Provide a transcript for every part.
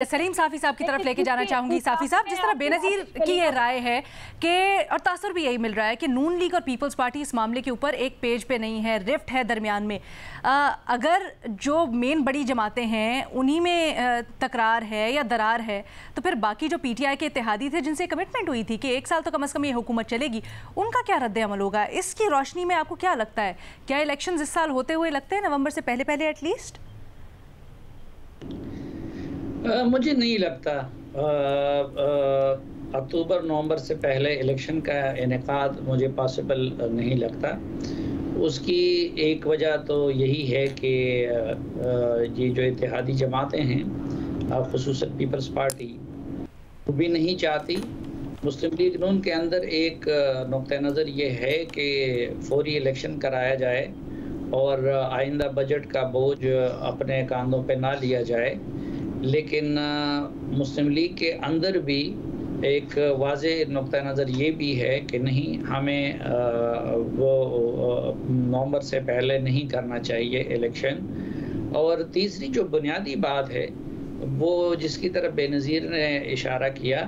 सलीम साफी साहब की तरफ लेके जाना चाहूंगी। साफी साहब, जिस तरह बेनज़ीर की ये राय है कि और तासुर भी यही मिल रहा है कि नून लीग और पीपल्स पार्टी इस मामले के ऊपर एक पेज पे नहीं है, रिफ्ट है दरमियान में। अगर जो मेन बड़ी जमातें हैं उन्हीं में तकरार है या दरार है, तो फिर बाकी जो पीटीआई के इत्तेहादी थे जिनसे कमिटमेंट हुई थी कि 1 साल तो कम से कम ये हुकूमत चलेगी, उनका क्या रद्द अमल होगा? इसकी रोशनी में आपको क्या लगता है, क्या इलेक्शन इस साल होते हुए लगते हैं नवंबर से पहले एटलीस्ट? मुझे नहीं लगता अक्टूबर नवंबर से पहले इलेक्शन का इनेकाद मुझे पॉसिबल नहीं लगता। उसकी एक वजह तो यही है कि ये जो इत्तेहादी जमातें हैं, ख़ुसूसन पीपल्स पार्टी, वो भी नहीं चाहती। मुस्लिम लीग नून के अंदर एक नुक्ता नज़र ये है कि फौरी इलेक्शन कराया जाए और आइंदा बजट का बोझ अपने कांधों पे ना लिया जाए। लेकिन मुस्लिम लीग के अंदर भी एक वाज़ेह नुक्ता नज़र ये भी है कि नहीं, हमें वो नवंबर से पहले नहीं करना चाहिए इलेक्शन। और तीसरी जो बुनियादी बात है वो जिसकी तरफ बेनज़ीर ने इशारा किया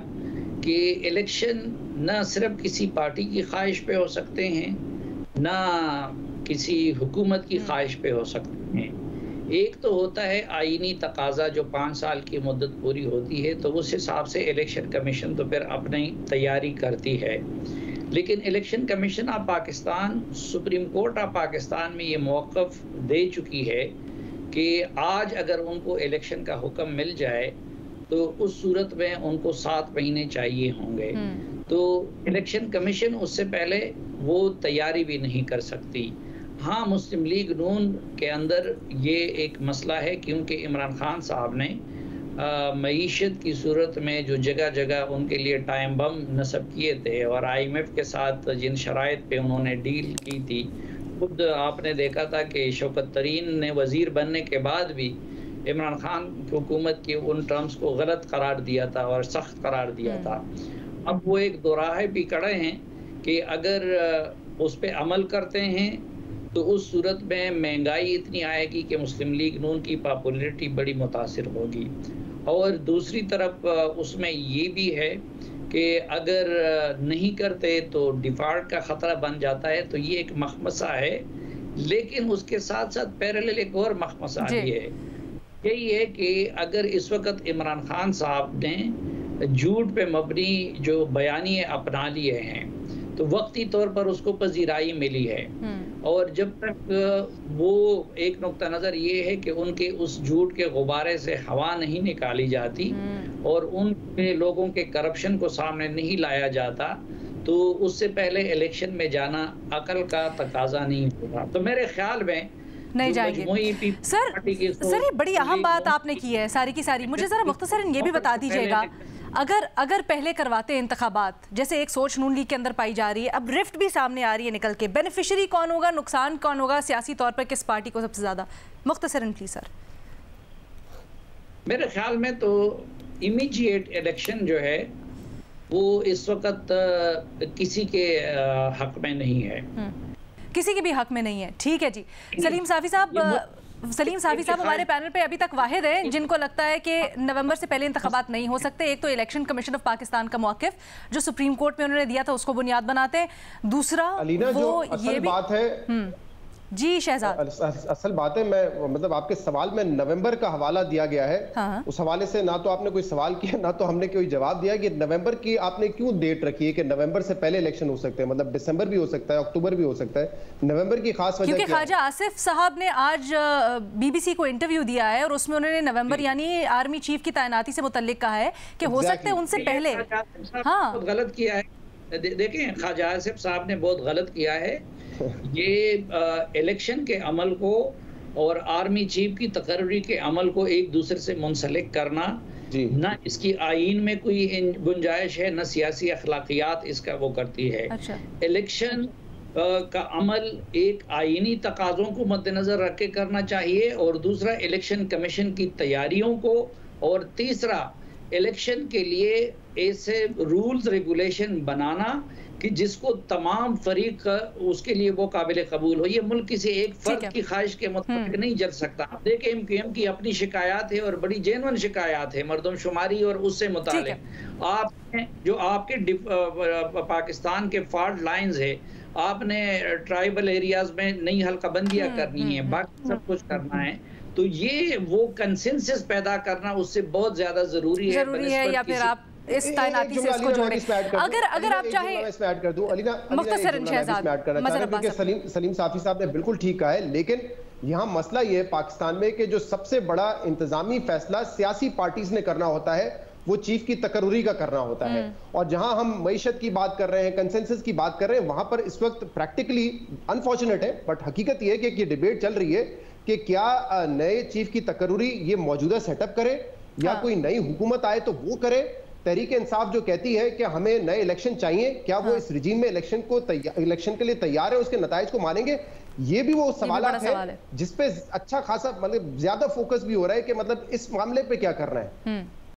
कि इलेक्शन न सिर्फ किसी पार्टी की ख्वाहिश पे हो सकते हैं, ना किसी हुकूमत की ख्वाहिश पे हो सकते हैं। एक तो होता है आईनी तकाजा, जो 5 साल की मुद्दत पूरी होती है तो उस हिसाब से इलेक्शन कमीशन तो फिर अपनी तैयारी करती है। लेकिन election commission of Pakistan, supreme court of Pakistan में ये मौक़िफ़ दे चुकी है कि आज अगर उनको इलेक्शन का हुक्म मिल जाए तो उस सूरत में उनको 7 महीने चाहिए होंगे। तो इलेक्शन कमीशन उससे पहले वो तैयारी भी नहीं कर सकती। हाँ, मुस्लिम लीग नून के अंदर ये एक मसला है क्योंकि इमरान खान साहब ने मईशत की सूरत में जो जगह जगह उनके लिए टाइम बम नस्ब किए थे और IMF के साथ जिन शराइत पे उन्होंने डील की थी, खुद आपने देखा था कि शौकत तरीन ने वज़ीर बनने के बाद भी इमरान खान की हुकूमत के उन टर्म्स को गलत करार दिया था और सख्त करार दिया था। अब वो एक दोराहे भी खड़े हैं कि अगर उस पर अमल करते हैं तो उस सूरत में महंगाई इतनी आएगी कि मुस्लिम लीग नून की पॉपुलैरिटी बड़ी मुतासिर होगी। और दूसरी तरफ उसमें ये भी है कि अगर नहीं करते तो डिफ़ॉल्ट का ख़तरा बन जाता है। तो ये एक मखमसा है, लेकिन उसके साथ साथ पैरेलल एक और मखमसा भी है। यही है कि अगर इस वक्त इमरान खान साहब ने झूठ पे मबनी जो बयानिए अपना लिए हैं तो वक्ती तौर पर उसको पजीराई मिली है। और जब तक वो एक नुक्ता नज़र ये है कि उनके उस झूठ के गुब्बारे से हवा नहीं निकाली जाती और उन लोगों के करप्शन को सामने नहीं लाया जाता, तो उससे पहले इलेक्शन में जाना अकल का तकाजा नहीं होगा। तो मेरे ख्याल में नहीं जाएंगे। सर, ये बड़ी अहम बात आपने की है सारी की सारी। मुझे ज़रा मुख्तसरन ये भी बता दीजिएगा, अगर पहले करवाते इंतखाबात, जैसे एक सोच नून लीग के अंदर पाई जा रही है, अब रिफ्ट भी सामने आ रही है निकल के, बेनिफिशरी कौन होगा, नुकसान कौन होगा सियासी तौर पर, किस पार्टी को सबसे ज़्यादा? मुख्तसरन प्लीज सर। मेरे ख्याल में तो इमीडिएट इलेक्शन जो है वो इस वक्त किसी के हक में नहीं है, किसी के भी हक में नहीं है। ठीक है जी। सलीम साफी साहब हमारे पैनल पे अभी तक वाहिद हैं जिनको लगता है कि नवंबर से पहले इंतखाबात नहीं हो सकते। एक तो इलेक्शन कमीशन ऑफ पाकिस्तान का मौक़िफ़ जो सुप्रीम कोर्ट में उन्होंने दिया था उसको बुनियाद बनाते हैं। दूसरा वो ये भी बात है जी शहजाद, असल बात है, मैं मतलब आपके सवाल में नवंबर का हवाला दिया गया है। हाँ। उस हवाले से ना तो आपने कोई सवाल किया ना तो हमने कोई जवाब दिया कि नवंबर की आपने क्यों डेट रखी है कि नवंबर से पहले इलेक्शन हो सकते हैं। मतलब दिसंबर भी हो सकता है, अक्टूबर भी हो सकता है, नवंबर की खास वजह क्योंकि ख्वाजा आसिफ साहब ने आज BBC को इंटरव्यू दिया है और उसमें उन्होंने नवंबर यानी आर्मी चीफ की तैनाती से मुतल्लिक कहा है कि हो सकता है उनसे पहले। हाँ, गलत किया है। देखें, ख्वाजा आसिफ साहब ने बहुत गलत किया है। ये इलेक्शन के अमल को और आर्मी चीफ की तकर्री के अमल को एक दूसरे से मुंसलिक करना, ना इसकी आईन में कोई गुंजाइश है, न सियासी अखलाकियात इसका वो करती है। अच्छा। इलेक्शन का अमल एक आईनी तकाज़ों को मद्देनज़र रख के करना चाहिए, और दूसरा इलेक्शन कमीशन की तैयारियों को, और तीसरा इलेक्शन के लिए ऐसे रूल्स रेगुलेशन बनाना कि जिसको तमाम फरीक उसके लिए वो काबिल कबूल हो। ये मुल्क किसी एक फर्द की ख्वाहिश के मुताबिक नहीं चल सकता। देखें MQM की अपनी शिकायत है और बड़ी जेन्युइन शिकायत है मरदमशुमारी और उससे मुतालिक। आपने जो आपके पाकिस्तान के फॉल्ट लाइंस है, आपने ट्राइबल एरियाज में नई हल्काबंदियां करनी है, बाकी सब कुछ करना है, तो ये वो कंसेंसस पैदा करना उससे बहुत ज्यादा जरूरी है। या फिर आप इस तैनाती से इसको जोड़ें। अगर आप चाहें इसमें ऐड कर दूं, अलीना सलीम साफी साहब ने बिल्कुल ठीक कहा है, लेकिन यहाँ मसला ये है पाकिस्तान में कि जो सबसे बड़ा इंतजामी फैसला सियासी पार्टीज ने करना होता है वो चीफ की तकर्रुरी का करना होता है। और जहां हम मईशत की बात कर रहे हैं, कंसेंसस की बात कर रहे हैं, वहां पर इस वक्त प्रैक्टिकली अनफॉर्चुनेट है बट हकीकत यह है कि ये डिबेट चल रही है कि क्या नए चीफ की तकर्रुरी ये मौजूदा सेटअप करे या कोई नई हुकूमत आए तो वो करे। तहरीक इंसाफ जो कहती है कि हमें नए इलेक्शन चाहिए, क्या वो इस रिजीम में इलेक्शन के लिए तैयार है, उसके नताइज को मानेंगे? ये भी वो सवाल है जिसपे अच्छा खासा मतलब ज्यादा फोकस भी हो रहा है कि मतलब इस मामले पे क्या करना है।